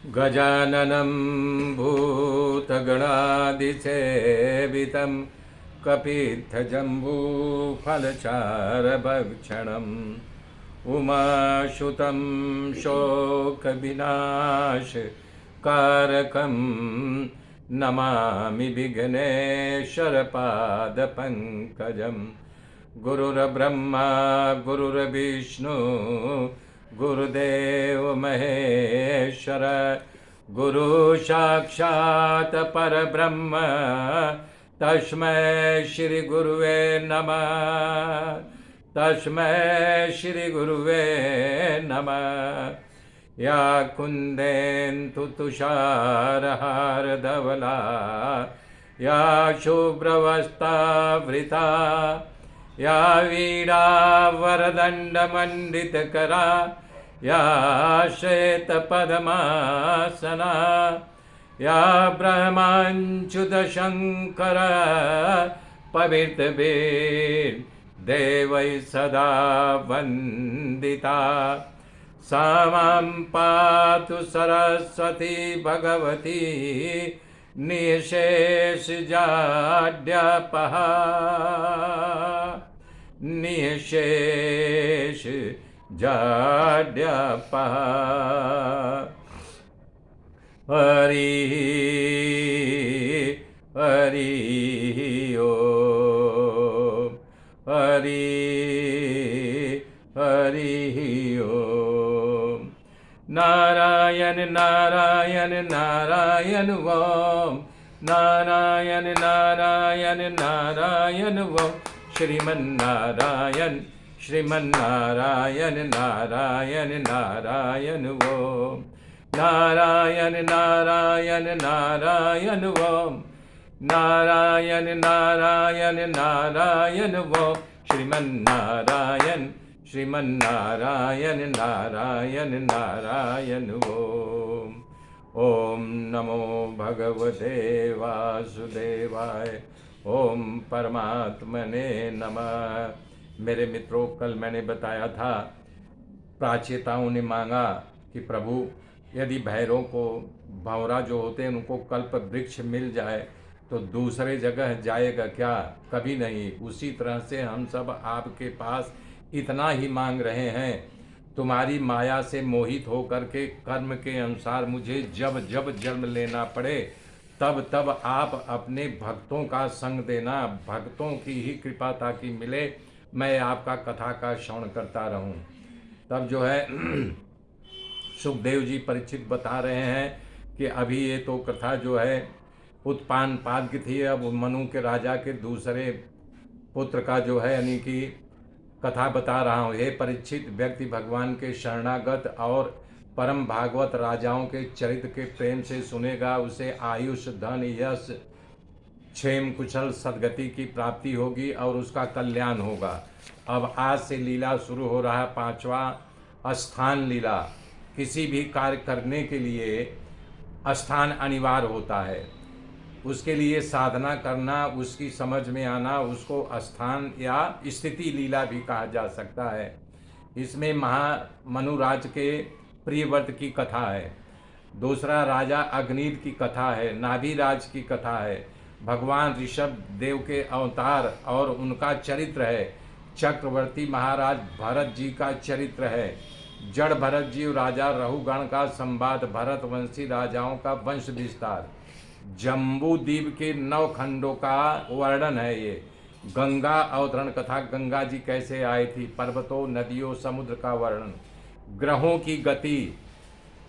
गजाननं भूतगणादिसेवितं कपित्थजम्बूफलचारभक्षणम् उमाशुतं शोकविनाशकारकं नमामि विघ्नेश्वरपादपङ्कजं। गुरुर्ब्रह्मा गुरुर्विष्णु गुरुदेव महेश्वर गुरु साक्षात् परब्रह्म तस्मै श्री गुरुवे नमः। तस्मै श्री गुरुवे नमः। या कुन्देन्दु तुषारहारधवला या शुभ्रवस्त्रावृता या वीणावरदण्डमण्डितकरा या श्वेतपद्मासना या ब्रह्माच्युतशङ्कर पवित्रभिर्देवैः सदा वन्दिता। सा मां पातु सरस्वती भगवती निःशेषजाड्यापहा निःशेषजाड्यापहा। हरि हरि ओम हरि हरि ओम। नारायण नारायण नारायण ओम नारायण नारायण नारायण ओम। श्रीमन्नारायण श्रीमन्नारायण नारायण नारायण ओम नारायण नारायण नारायण ओम नारायण नारायण नारायण ओम। श्रीमन्नारायण श्रीमन्नारायण नारायण नारायण ओम। ओम नमो भगवते वासुदेवाय। ओम परमात्मने नमः। मेरे मित्रों, कल मैंने बताया था, प्राचीताओं ने मांगा कि प्रभु यदि भैरों को, भंवरा जो होते हैं उनको कल्प वृक्ष मिल जाए तो दूसरे जगह जाएगा क्या? कभी नहीं। उसी तरह से हम सब आपके पास इतना ही मांग रहे हैं, तुम्हारी माया से मोहित होकर के कर्म के अनुसार मुझे जब जब जन्म लेना पड़े तब तब आप अपने भक्तों का संग देना, भक्तों की ही कृपा ताकि मिले, मैं आपका कथा का श्रवण करता रहूं। तब जो है सुखदेव जी परीक्षित बता रहे हैं कि अभी ये तो कथा जो है उत्पानपाद की थी, अब मनु के राजा के दूसरे पुत्र का जो है यानी कि कथा बता रहा हूँ। हे परीक्षित, व्यक्ति भगवान के शरणागत और परम भागवत राजाओं के चरित्र के प्रेम से सुनेगा, उसे आयुष धन यश क्षेम कुशल सदगति की प्राप्ति होगी और उसका कल्याण होगा। अब आज से लीला शुरू हो रहा है, 5वां स्थान लीला। किसी भी कार्य करने के लिए स्थान अनिवार्य होता है, उसके लिए साधना करना, उसकी समझ में आना, उसको स्थान या स्थिति लीला भी कहा जा सकता है। इसमें मनुराज के प्रियव्रत की कथा है, दूसरा राजा अग्निद की कथा है, नाभिराज की कथा है, भगवान ऋषभ देव के अवतार और उनका चरित्र है, चक्रवर्ती महाराज भरत जी का चरित्र है, जड़ भरत जी राजा रहुगण का संवाद, भरत वंशी राजाओं का वंश विस्तार, जम्बू द्वीप के 9 खंडों का वर्णन है। ये गंगा अवतरण कथा, गंगा जी कैसे आई थी, पर्वतों नदियों समुद्र का वर्णन, ग्रहों की गति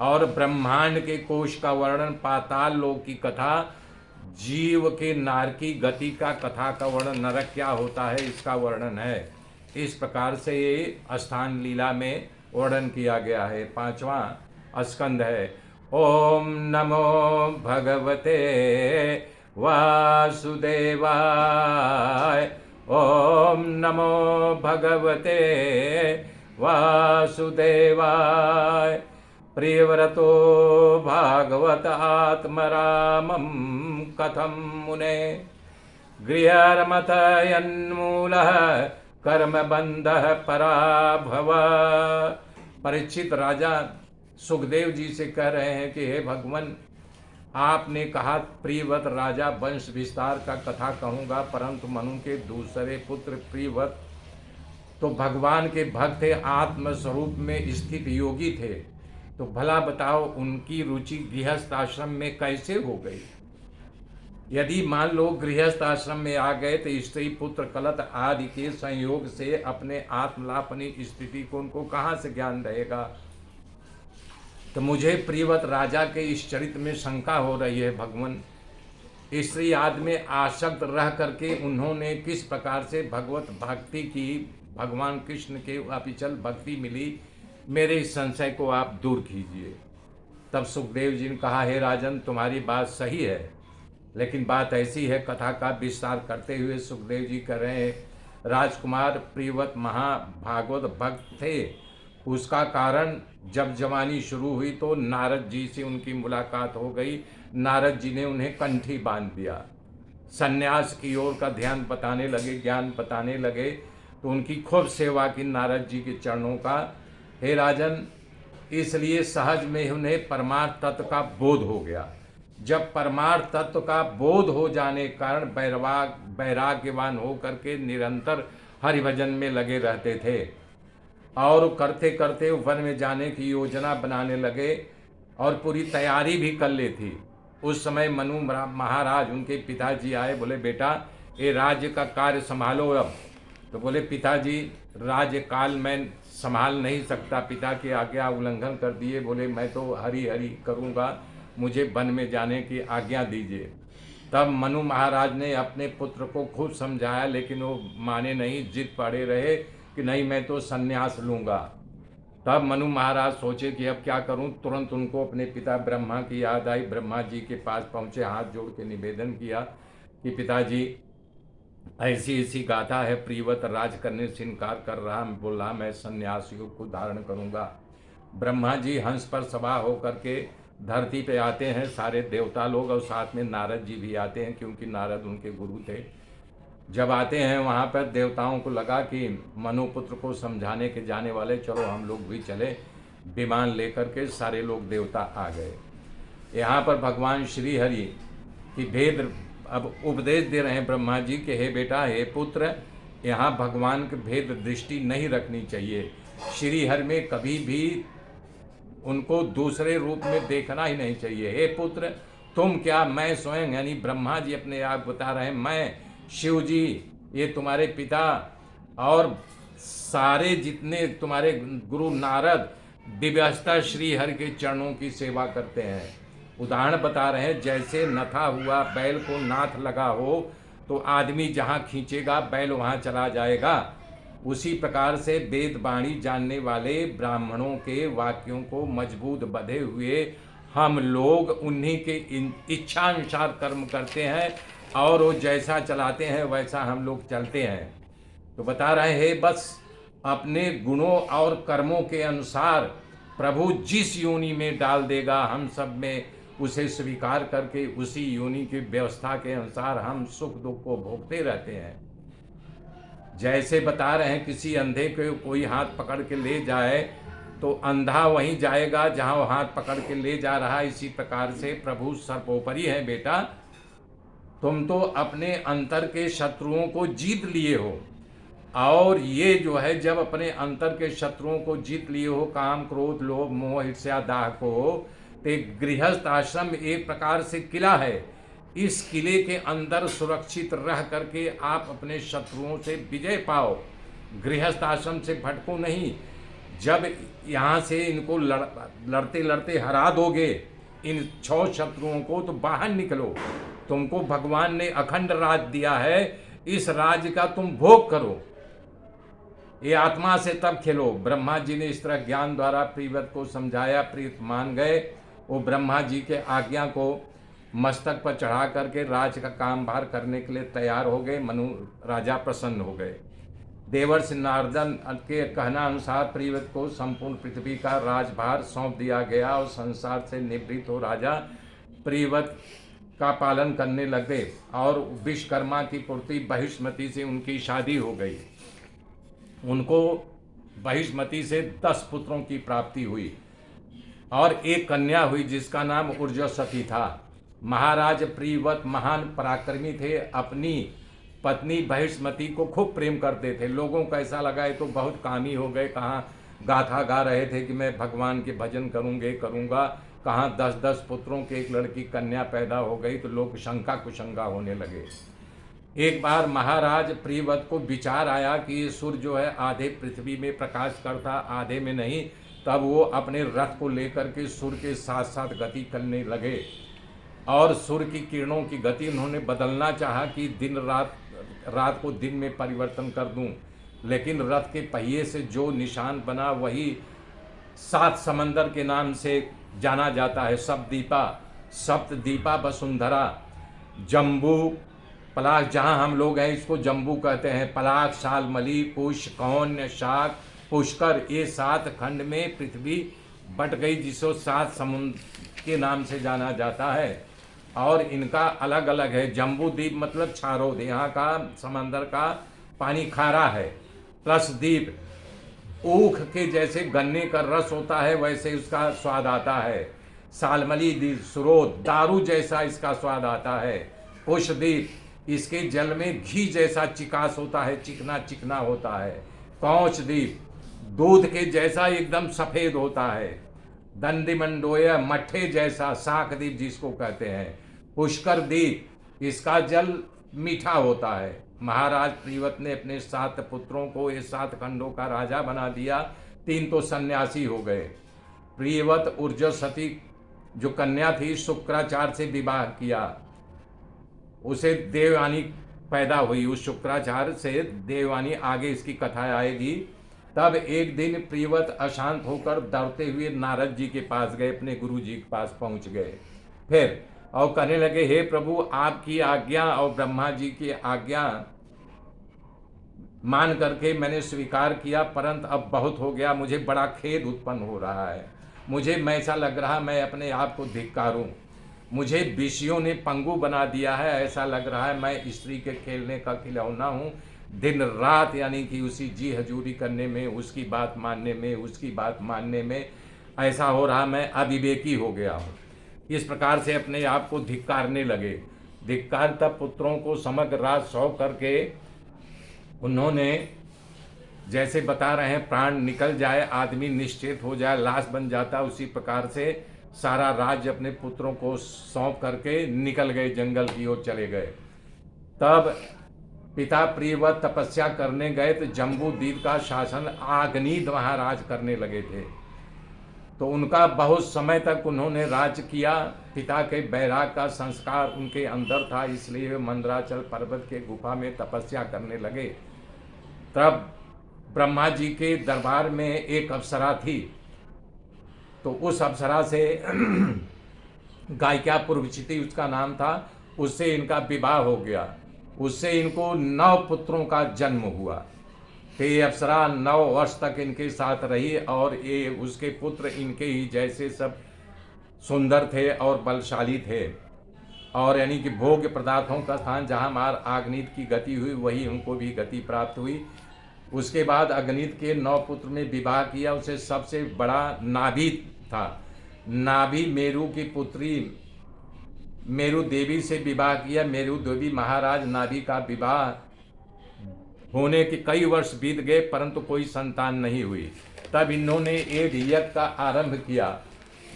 और ब्रह्मांड के कोश का वर्णन, पाताल लोक की कथा, जीव के नारकी गति का कथा का वर्णन, नरक क्या होता है इसका वर्णन है। इस प्रकार से ये स्थान लीला में वर्णन किया गया है। 5वां स्कंद है। ओम नमो भगवते वासुदेवाय। ओम नमो भगवते वासुदेवाय। प्रियव्रतो भागवत आत्मरामं कथं मुने गृहर्मथयन्मूलः कर्मबन्धः पराभव। परीक्षित राजा सुखदेव जी से कह रहे हैं कि हे भगवान, आपने कहा प्रियव्रत राजा वंश विस्तार का कथा कहूँगा, परंतु मनु के दूसरे पुत्र प्रियव्रत तो भगवान के भक्त थे, आत्म स्वरूप में स्थित योगी थे। तो भला बताओ उनकी रुचि गृहस्थ आश्रम में कैसे हो गई? यदि मान लो गृहस्थ आश्रम में आ गए तो स्त्री पुत्र कलत आदि के संयोग से अपने आत्मलापनी स्थिति को उनको कहाँ से ज्ञान रहेगा? तो मुझे प्रियव्रत राजा के इस चरित्र में शंका हो रही है भगवान। स्त्री आदि में आसक्त रह करके उन्होंने किस प्रकार से भगवत भक्ति की, भगवान कृष्ण के अपिचल भक्ति मिली, मेरे इस संशय को आप दूर कीजिए। तब सुखदेव जी ने कहा, हे राजन, तुम्हारी बात सही है, लेकिन बात ऐसी है, कथा का विस्तार करते हुए सुखदेव जी कह रहे हैं, राजकुमार प्रियव्रत महाभागवत भक्त थे। उसका कारण जब जवानी शुरू हुई तो नारद जी से उनकी मुलाकात हो गई। नारद जी ने उन्हें कंठी बांध दिया, सन्यास की ओर का ध्यान बताने लगे, ज्ञान बताने लगे। तो उनकी खूब सेवा की नारद जी के चरणों का। हे राजन, इसलिए सहज में उन्हें परमार्थ तत्व का बोध हो गया। जब परमार्थ तत्व का बोध हो जाने के कारण वैराग्यवान होकर के निरंतर हरिभजन में लगे रहते थे और करते करते वन में जाने की योजना बनाने लगे और पूरी तैयारी भी कर ली थी। उस समय मनु महाराज, उनके पिताजी आए, बोले बेटा ये राज्य का कार्य संभालो अब। तो बोले पिताजी, राज्य काल मैं संभाल नहीं सकता, पिता की आज्ञा उल्लंघन कर दिए। बोले मैं तो हरि हरि करूँगा, मुझे वन में जाने की आज्ञा दीजिए। तब मनु महाराज ने अपने पुत्र को खूब समझाया, लेकिन वो माने नहीं, जिद पड़े रहे कि नहीं मैं तो संन्यास लूँगा। तब मनु महाराज सोचे कि अब क्या करूं। तुरंत उनको अपने पिता ब्रह्मा की याद आई। ब्रह्मा जी के पास पहुंचे, हाथ जोड़ के निवेदन किया कि पिताजी ऐसी ऐसी गाथा है, प्रियव्रत राज करने से इनकार कर रहा, बोल रहा मैं संन्यास योग को धारण करूंगा। ब्रह्मा जी हंस पर सवार होकर के धरती पे आते हैं, सारे देवता लोग, और साथ में नारद जी भी आते हैं, क्योंकि नारद उनके गुरु थे। जब आते हैं वहाँ पर देवताओं को लगा कि मनुपुत्र को समझाने के जाने वाले, चलो हम लोग भी चले। विमान लेकर के सारे लोग देवता आ गए। यहाँ पर भगवान श्री हरि की भेद अब उपदेश दे रहे हैं ब्रह्मा जी के, हे बेटा, हे पुत्र, यहाँ भगवान के भेद दृष्टि नहीं रखनी चाहिए। श्री हरि में कभी भी उनको दूसरे रूप में देखना ही नहीं चाहिए। हे पुत्र, तुम क्या, मैं स्वयं, यानी ब्रह्मा जी अपने आप बता रहे हैं, मैं शिव जी, ये तुम्हारे पिता और सारे जितने तुम्हारे गुरु नारद दिव्यस्ता श्री हरि के चरणों की सेवा करते हैं। उदाहरण बता रहे हैं, जैसे नथा हुआ बैल को नाथ लगा हो तो आदमी जहाँ खींचेगा बैल वहाँ चला जाएगा। उसी प्रकार से वेद वाणी जानने वाले ब्राह्मणों के वाक्यों को मजबूत बंधे हुए हम लोग उन्हीं के इच्छानुसार कर्म करते हैं और वो जैसा चलाते हैं वैसा हम लोग चलते हैं। तो बता रहे हैं, बस अपने गुणों और कर्मों के अनुसार प्रभु जिस योनि में डाल देगा, हम सब में उसे स्वीकार करके उसी योनि की व्यवस्था के अनुसार हम सुख दुख को भोगते रहते हैं। जैसे बता रहे हैं, किसी अंधे को कोई हाथ पकड़ के ले जाए तो अंधा वहीं जाएगा जहां वो हाथ पकड़ के ले जा रहा है। इसी प्रकार से प्रभु सर्वोपरि है बेटा, तुम तो अपने अंतर के शत्रुओं को जीत लिए हो। और ये जो है, जब अपने अंतर के शत्रुओं को जीत लिए हो, काम क्रोध लोभ मोह ईर्ष्या दाह को, तो गृहस्थ आश्रम एक प्रकार से किला है। इस किले के अंदर सुरक्षित रह करके आप अपने शत्रुओं से विजय पाओ, गृहस्थ आश्रम से भटको नहीं। जब यहाँ से इनको लड़ते लड़ते हरा दोगे इन 6 शत्रुओं को, तो बाहर निकलो। तुमको भगवान ने अखंड राज दिया है, इस राज का तुम भोग करो, ये आत्मा से तब खेलो। ब्रह्मा जी ने इस तरह ज्ञान द्वारा प्रियव्रत को समझाया, प्रीत मान गए। वो ब्रह्मा जी के आज्ञा को मस्तक पर चढ़ा करके राज का काम भार करने के लिए तैयार हो गए। मनु राजा प्रसन्न हो गए। देवर्षि नारदन के कहना अनुसार प्रियव्रत को संपूर्ण पृथ्वी का राजभार सौंप दिया गया और संसार से निवृत्त हो राजा प्रियव्रत का पालन करने लगे और विश्वकर्मा की पुत्री बहिष्मती से उनकी शादी हो गई। उनको बहिष्मती से 10 पुत्रों की प्राप्ति हुई। और एक कन्या हुई जिसका नाम ऊर्जस्वती था। महाराज प्रियव्रत महान पराक्रमी थे, अपनी पत्नी बहिष्मती को खूब प्रेम करते थे। लोगों को ऐसा लगा ये तो बहुत कामी हो गए, कहाँ गाथा गा रहे थे कि मैं भगवान के भजन करूँगा, कहाँ 10-10 पुत्रों के एक लड़की कन्या पैदा हो गई, तो लोग शंका कुशंका होने लगे। एक बार महाराज प्रियव्रत को विचार आया कि ये सूर्य जो है आधे पृथ्वी में प्रकाश करता, आधे में नहीं। तब वो अपने रथ को लेकर के सूर्य के साथ साथ गति करने लगे और सूर्य की किरणों की गति उन्होंने बदलना चाहा कि दिन रात को दिन में परिवर्तन कर दूं, लेकिन रथ के पहिए से जो निशान बना वही 7 समंदर के नाम से जाना जाता है। सप्तदीपा वसुंधरा, जम्बू, पलाश, जहाँ हम लोग हैं इसको जम्बू कहते हैं, पलाश, शालमली, कुश, कौन्य, शाक, पुष्कर, ये 7 खंड में पृथ्वी बट गई, जिसको 7 समुद्र के नाम से जाना जाता है। और इनका अलग अलग है। जम्बू द्वीप मतलब क्षारोद, यहाँ का समंदर का पानी खारा है। प्लस द्वीप, ऊख के जैसे गन्ने का रस होता है वैसे उसका स्वाद आता है। सालमली द्वीप, स्रोत, दारू जैसा इसका स्वाद आता है। कुश द्वीप, इसके जल में घी जैसा चिकास होता है, चिकना चिकना होता है। कौच द्वीप, दूध के जैसा एकदम सफेद होता है। दंडिमंडोय, मट्ठे जैसा, शाक द्वीप जिसको कहते हैं। पुष्कर द्वीप, इसका जल मीठा होता है। महाराज प्रियव्रत ने अपने 7 पुत्रों को ये 7 खंडों का राजा बना दिया। 3 तो सन्यासी हो गए। प्रियव्रत ऊर्जस्वती जो कन्या थी शुक्राचार्य से विवाह किया, उसे देवयानी पैदा हुई। उस शुक्राचार्य से देवयानी, आगे इसकी कथा आएगी। तब एक दिन प्रियव्रत अशांत होकर डरते हुए नारद जी के पास गए, अपने गुरु जी के पास पहुंच गए। फिर और कहने लगे, हे प्रभु, आपकी आज्ञा और ब्रह्मा जी की आज्ञा मान करके मैंने स्वीकार किया, परंतु अब बहुत हो गया, मुझे बड़ा खेद उत्पन्न हो रहा है। मुझे ऐसा लग रहा मैं अपने आप को धिक्कारूं। मुझे विषयों ने पंगु बना दिया है, ऐसा लग रहा है मैं स्त्री के खेलने का खिलौना हूँ। दिन रात यानी कि उसी जी हजूरी करने में, उसकी बात मानने में ऐसा हो रहा मैं अविवेकी हो गया हूँ। इस प्रकार से अपने आप को धिक्कारने लगे। धिक्कार तब पुत्रों को समग्र रात सौ करके उन्होंने, जैसे बता रहे हैं प्राण निकल जाए, आदमी निश्चेत हो जाए, लाश बन जाता, उसी प्रकार से सारा राज्य अपने पुत्रों को सौंप करके निकल गए, जंगल की ओर चले गए। तब पिता प्रियव्रत तपस्या करने गए तो जम्बू द्वीप का शासन आग्नीद महाराज करने लगे थे। तो उनका बहुत समय तक उन्होंने राज्य किया। पिता के बैराग का संस्कार उनके अंदर था, इसलिए वे मंदराचल पर्वत के गुफा में तपस्या करने लगे। तब ब्रह्मा जी के दरबार में एक अप्सरा थी, तो उस अप्सरा से गायिका पूर्वचिति उसका नाम था, उससे इनका विवाह हो गया। उससे इनको 9 पुत्रों का जन्म हुआ। तो ये अप्सरा 9 वर्ष तक इनके साथ रही और ये उसके पुत्र इनके ही जैसे सब सुंदर थे और बलशाली थे। और यानी कि भोग्य पदार्थों का स्थान जहाँ मार आग्नित की गति हुई, वही उनको भी गति प्राप्त हुई। उसके बाद अग्नित के 9 पुत्र में विवाह किया। उसे सबसे बड़ा नाभि था। नाभि मेरु की पुत्री मेरु देवी से विवाह किया। मेरु देवी महाराज नाभि का विवाह होने के कई वर्ष बीत गए, परंतु कोई संतान नहीं हुई। तब इन्होंने एक यज्ञ का आरंभ किया।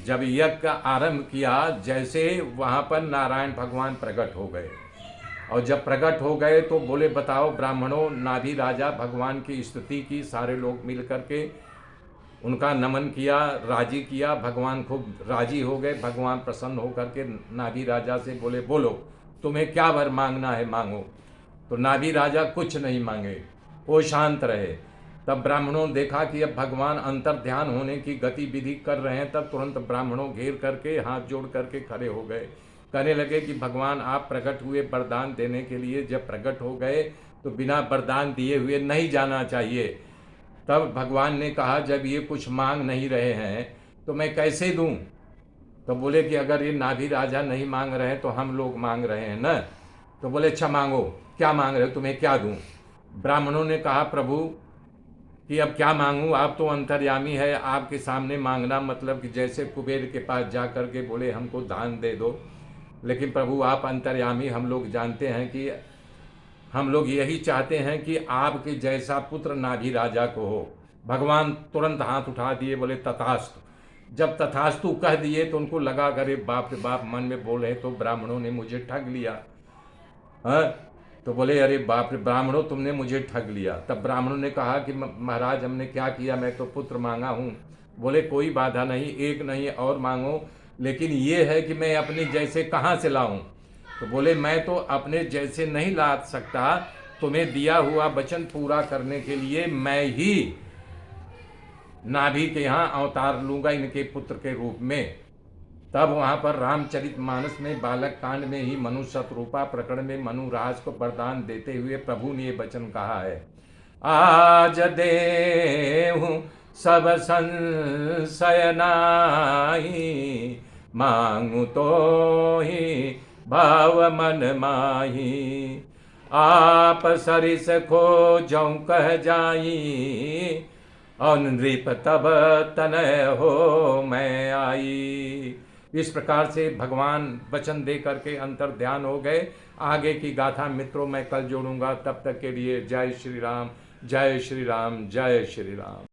जब यज्ञ का आरंभ किया, जैसे वहाँ पर नारायण भगवान प्रकट हो गए। और जब प्रकट हो गए तो बोले, बताओ ब्राह्मणों, नाभि राजा भगवान की स्तुति की। सारे लोग मिल करके उनका नमन किया, राजी किया। भगवान खूब राजी हो गए। भगवान प्रसन्न होकर के नाभि राजा से बोले, बोलो तुम्हें क्या वर मांगना है, मांगो। तो नाभि राजा कुछ नहीं मांगे, वो शांत रहे। तब ब्राह्मणों ने देखा कि अब भगवान अंतर ध्यान होने की गतिविधि कर रहे हैं। तब तुरंत ब्राह्मणों घेर करके हाथ जोड़ करके खड़े हो गए। कहने लगे कि भगवान आप प्रकट हुए वरदान देने के लिए, जब प्रकट हो गए तो बिना वरदान दिए हुए नहीं जाना चाहिए। तब भगवान ने कहा, जब ये कुछ मांग नहीं रहे हैं तो मैं कैसे दूं? तो बोले कि अगर ये नाभि राजा नहीं मांग रहे हैं तो हम लोग मांग रहे हैं ना। तो बोले अच्छा मांगो, क्या मांग रहे हो, तुम्हें क्या दूं? ब्राह्मणों ने कहा, प्रभु कि अब क्या मांगूं, आप तो अंतर्यामी है, आपके सामने मांगना मतलब कि जैसे कुबेर के पास जा कर के बोले हमको दान दे दो। लेकिन प्रभु आप अंतर्यामी, हम लोग जानते हैं कि हम लोग यही चाहते हैं कि आपके जैसा पुत्र नाभि राजा को हो। भगवान तुरंत हाथ उठा दिए, बोले तथास्तु। जब तथास्तु कह दिए तो उनको लगा अरे बाप रे बाप, मन में बोल रहे तो ब्राह्मणों ने मुझे ठग लिया। हाँ, तो बोले अरे बाप रे ब्राह्मणों, तुमने मुझे ठग लिया। तब ब्राह्मणों ने कहा कि महाराज हमने क्या किया, मैं तो पुत्र मांगा हूँ। बोले कोई बाधा नहीं, एक नहीं और मांगो, लेकिन ये है कि मैं अपने जैसे कहाँ से लाऊं। तो बोले मैं तो अपने जैसे नहीं ला सकता, तुम्हें दिया हुआ वचन पूरा करने के लिए मैं ही नाभि के यहाँ अवतार लूंगा इनके पुत्र के रूप में। तब वहां पर रामचरितमानस में बालक कांड में ही मनु शतरूपा प्रकरण में मनुराज को वरदान देते हुए प्रभु ने ये वचन कहा है, आज देहु सब संशय नाहि, मांगू तो ही भाव मन माही। आप सरिस खोजौ कह जाई, और नृप तब तनय हो मैं आई। इस प्रकार से भगवान वचन दे करके अंतर ध्यान हो गए। आगे की गाथा मित्रों मैं कल जोड़ूंगा। तब तक के लिए जय श्री राम, जय श्री राम, जय श्री राम।